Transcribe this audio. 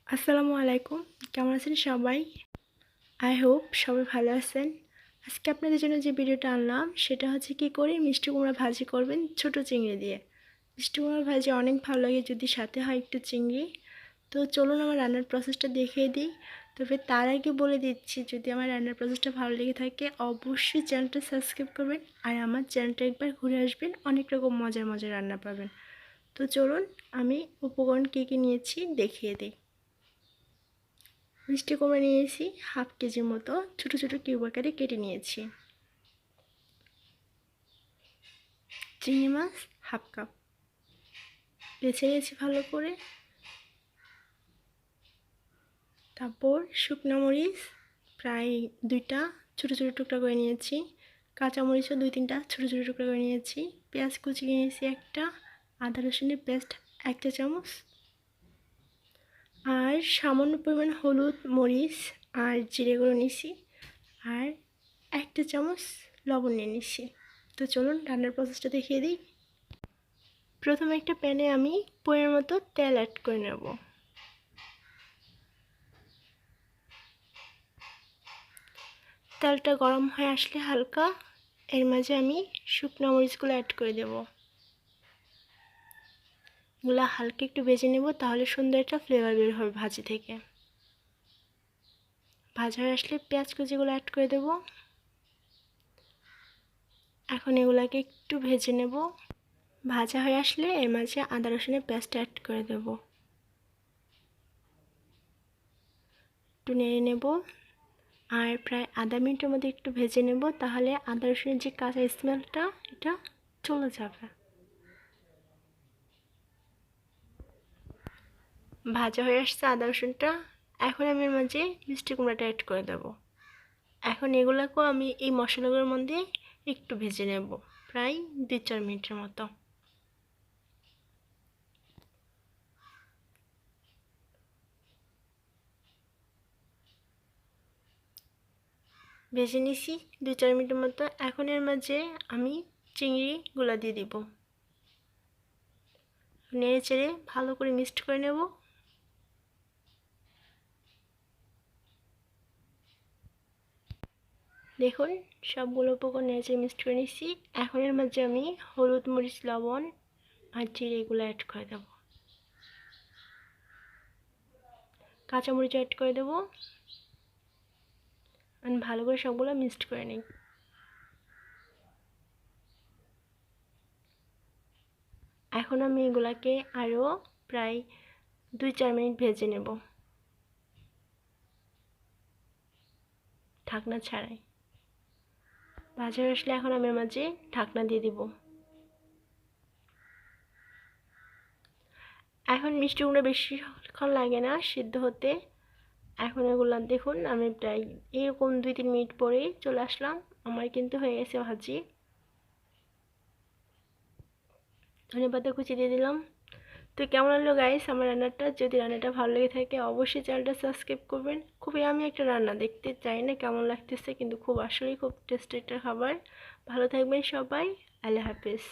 আসসালামু আলাইকুম, কেমন আছেন সবাই? আই হোপ সবাই ভালো আছেন। আজকে আপনাদের জন্য যে ভিডিওটা আনলাম সেটা হচ্ছে কি করে মিষ্টি কুমড়া ভাজি করবেন ছোট চিংড়ি দিয়ে। মিষ্টি কুমড়া ভাজি অনেক ভালো লাগে যদি সাথে হয় একটু চিংড়ি। তো চলুন আমার রান্নার প্রসেসটা দেখিয়ে দিই। তবে তার আগে বলে দিচ্ছি, যদি আমার রান্নার প্রসেসটা ভালো লেগে থাকে অবশ্যই চ্যানেলটা সাবস্ক্রাইব করবেন আর আমার চ্যানেলটা একবার ঘুরে আসবেন, অনেক রকম মজার মজার রান্না পাবেন। তো চলুন আমি উপকরণ কী কী নিয়েছি দেখিয়ে দিই। মিষ্টি কুমড়া নিয়েছি হাফ কেজির মতো, ছোটো ছোটো কিউব আকারে কেটে নিয়েছি। চিংড়ি মাছ হাফ কাপ বেছে নিয়েছি ভালো করে। তারপর শুকনো মরিচ প্রায় 2টা ছোটো ছোটো টুকরা করে নিয়েছি। কাঁচামরিচও 2-3টা ছোটো ছোটো টুকরা করে নিয়েছি। পেঁয়াজ কুচি নিয়েছি একটা, আদা রসুনের পেস্ট 1 চা চামচ, আর সামান্য পরিমাণ হলুদ মরিচ আর জিরে গুঁড়ো নিয়েছি, আর 1 চা চামচ লবণ নিয়ে নিচ্ছি। তো চলুন রান্নার প্রসেসটা দেখিয়ে দিই। প্রথমে একটা প্যানে আমি পরিমাণ মতো তেল অ্যাড করে নেব। তেলটা গরম হয়ে আসলে হালকা, এর মাঝে আমি শুকনো মরিচগুলো অ্যাড করে দেব। এগুলো হালকা একটু ভেজে নেব, তাহলে সুন্দর একটা ফ্লেভার বের হবে ভাজি থেকে। ভাজা হয়ে আসলে পেঁয়াজ কুচিগুলো অ্যাড করে দেব। এখন এগুলাকে একটু ভেজে নেব। ভাজা হয়ে আসলে এর মাঝে আদা রসুনের পেস্ট অ্যাড করে দেব, একটু নেড়ে নেব আর প্রায় আধা মিনিটের মধ্যে একটু ভেজে নেব, তাহলে আদা রসুনের যে কাঁচা স্মেলটা এটা চলে যাবে। ভাজা হয়ে আসছে আদা রসুনটা, এখন আমি এর মাঝে মিষ্টি কুমড়াটা অ্যাড করে দেব। এখন এগুলোকেও আমি এই মশলাগুলোর মধ্যে একটু ভেজে নেব, প্রায় 2-4 মিনিটের মতো। ভেজে নিছি 2-4 মিনিটের মতো। এখন এর মাঝে আমি চিংড়িগুলো দিয়ে দিব, নেড়ে চেড়ে ভালো করে মিক্সড করে নেব। দেখুন সবগুলো উপকরণ নেড়ে চেড়ে মিক্সড করে নিচ্ছি। এখন এর মাঝে আমি হলুদ মরিচ লবণ আর জিরে এগুলো অ্যাড করে দেব, কাঁচামরিচ অ্যাড করে দেব। আমি ভালো করে সবগুলো মিক্সড করে নিই। এখন আমি এগুলাকে আরও প্রায় 2-4 মিনিট ভেজে নেব, ঢাকনা ছাড়াই। ভাজা হয়ে আসলে এখন আমি এর মাঝে ঢাকনা দিয়ে দিব। এখন মিষ্টি কুমড়া বেশিক্ষণ লাগে না সিদ্ধ হতে। এখন এগুলো দেখুন আমি প্রায় এরকম 2-3 মিনিট পরেই চলে আসলাম, আমার কিন্তু হয়ে গেছে ভাজি। ধনেপাতা কুচি দিয়ে দিলাম। তো কেমন লাগলো গাইস আমার রান্নাটা? যদি রান্নাটা ভালো লেগে থাকে অবশ্যই চ্যানেলটা সাবস্ক্রাইব করবেন। খুবই আমি একটা রান্না, দেখতে চাই না কেমন লাগতেছে, কিন্তু খুব আসলেই খুব টেস্টি একটা খাবার। ভালো থাকবেন সবাই, আল্লাহ হাফেজ।